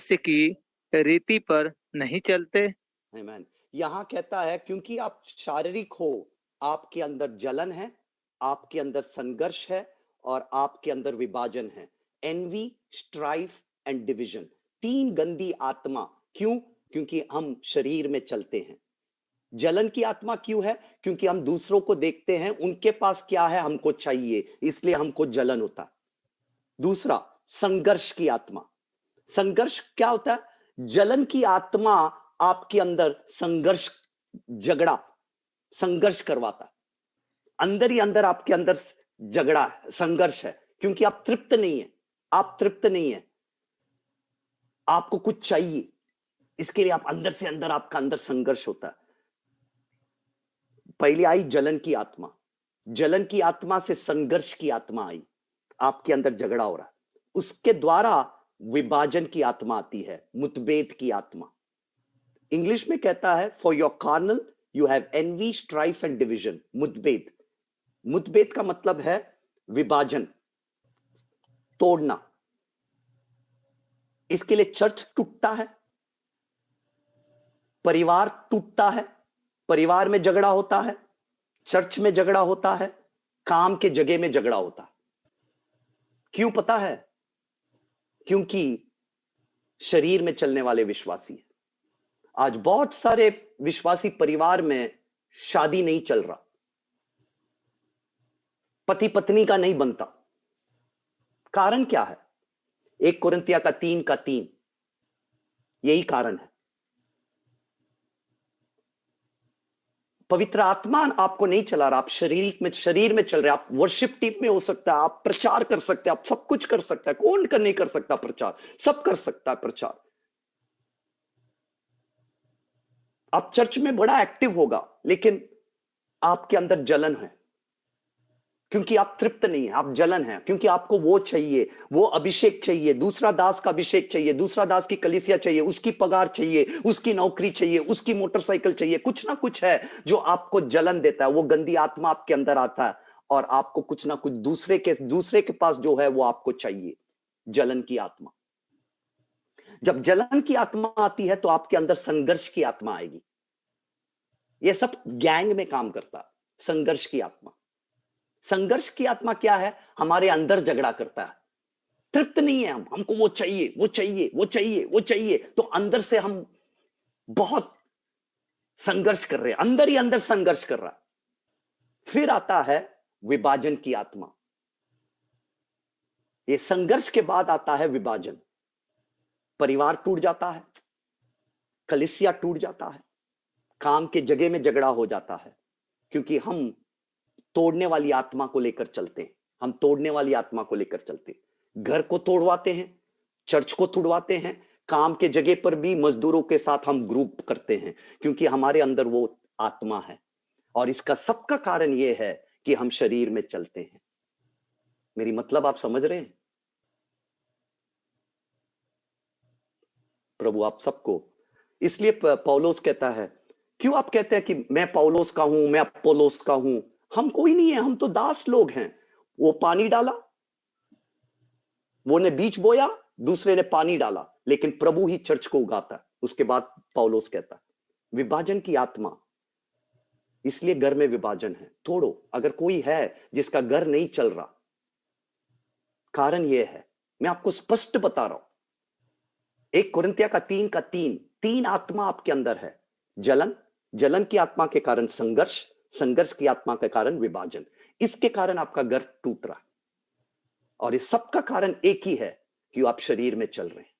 मनुष्य की रीति पर नहीं चलते। आमेन। यहां कहता है क्योंकि आप शारीरिक हो, आपके अंदर जलन है, आपके अंदर संघर्ष है और आपके अंदर विभाजन है। एनवी, स्ट्राइफ एंड डिवीजन, तीन गंदी आत्मा। क्यों? क्योंकि हम शरीर में चलते हैं। जलन की आत्मा क्यों है? क्योंकि हम दूसरों को देखते हैं, उनके पास क्या है हमको चाहिए, इसलिए हमको जलन होता है। दूसरा, संघर्ष की आत्मा। संघर्ष क्या होता है? जलन की आत्मा आपके अंदर संघर्ष, झगड़ा, संघर्ष करवाता है। अंदर ही अंदर आपके अंदर झगड़ा है, संघर्ष है, क्योंकि आप तृप्त नहीं है। आप तृप्त नहीं है, आपको कुछ चाहिए, इसके लिए आप अंदर से अंदर, आपका अंदर संघर्ष होता है। पहले आई जलन की आत्मा, जलन की आत्मा से संघर्ष की आत्मा आई, आपके अंदर झगड़ा हो रहा है। उसके द्वारा विभाजन की आत्मा आती है, मुठभेद की आत्मा। इंग्लिश में कहता है for your carnal you have envy, strife and division. मुठभेद, मुठभेद का मतलब है विभाजन, तोड़ना। इसके लिए चर्च टूटता है, परिवार टूटता है, परिवार में झगड़ा होता है, चर्च में झगड़ा होता है, काम के जगह में झगड़ा होता है। क्यों पता है? क्योंकि शरीर में चलने वाले विश्वासी हैं। आज बहुत सारे विश्वासी परिवार में शादी नहीं चल रहा, पति पत्नी का नहीं बनता। कारण क्या है? 1 कुरिन्थिया का 3 यही कारण है। पवित्र आत्मा आपको नहीं चला रहा, आप शरीर में चल रहे। आप वर्शिप टीम में हो सकता है, आप प्रचार कर सकते हैं, आप सब कुछ कर सकता है। कौन नहीं कर सकता प्रचार? सब कर सकता है प्रचार। आप चर्च में बड़ा एक्टिव होगा, लेकिन आपके अंदर जलन है, क्योंकि आप तृप्त नहीं है, आप जलन है, क्योंकि आपको वो चाहिए, वो अभिषेक चाहिए, दूसरा दास का अभिषेक चाहिए, दूसरा दास की कलीसिया चाहिए, उसकी पगार चाहिए, उसकी नौकरी चाहिए, उसकी मोटरसाइकिल चाहिए। कुछ ना कुछ है जो आपको जलन देता है। वो गंदी आत्मा आपके अंदर आता है और आपको कुछ ना कुछ दूसरे के पास जो है वो आपको चाहिए। जलन की आत्मा। जब जलन की आत्मा आती है तो आपके अंदर संघर्ष की आत्मा आएगी। ये सब गैंग में काम करता है, संघर्ष की आत्मा। संघर्ष की आत्मा क्या है? हमारे अंदर झगड़ा करता है। तृप्त नहीं है हम, हमको वो चाहिए, वो चाहिए, वो चाहिए, वो चाहिए, तो अंदर से हम बहुत संघर्ष कर रहे हैं, अंदर ही अंदर संघर्ष कर रहा है। फिर आता है विभाजन की आत्मा। ये संघर्ष के बाद आता है विभाजन। परिवार टूट जाता है, कलीसिया टूट जाता है, काम के जगह में झगड़ा हो जाता है, क्योंकि हम तोड़ने वाली आत्मा को लेकर चलते हैं। हम तोड़ने वाली आत्मा को लेकर चलते हैं। घर को तोड़वाते हैं, चर्च को तोड़वाते हैं, काम के जगह पर भी मजदूरों के साथ हम ग्रुप करते हैं, क्योंकि हमारे अंदर वो आत्मा है। और इसका सबका कारण यह है कि हम शरीर में चलते हैं। मेरी मतलब आप समझ रहे हैं? प्रभु आप सबको, इसलिए पौलुस कहता है, क्यों आप कहते हैं कि मैं पौलुस का हूं, मैं अपोलोस का हूं? हम कोई नहीं है, हम तो दास लोग हैं। वो पानी डाला, वो ने बीज बोया, दूसरे ने पानी डाला, लेकिन प्रभु ही चर्च को उगाता है। उसके बाद पौलुस कहता है विभाजन की आत्मा, इसलिए घर में विभाजन है। तोड़ो। अगर कोई है जिसका घर नहीं चल रहा, कारण यह है, मैं आपको स्पष्ट बता रहा हूं। 1 कुरिन्थिया का 3 आत्मा आपके अंदर है। जलन, जलन की आत्मा के कारण संघर्ष, संघर्ष की आत्मा के कारण विभाजन। इसके कारण आपका घर टूट रहा है। और इस सब का कारण एक ही है कि आप शरीर में चल रहे हैं।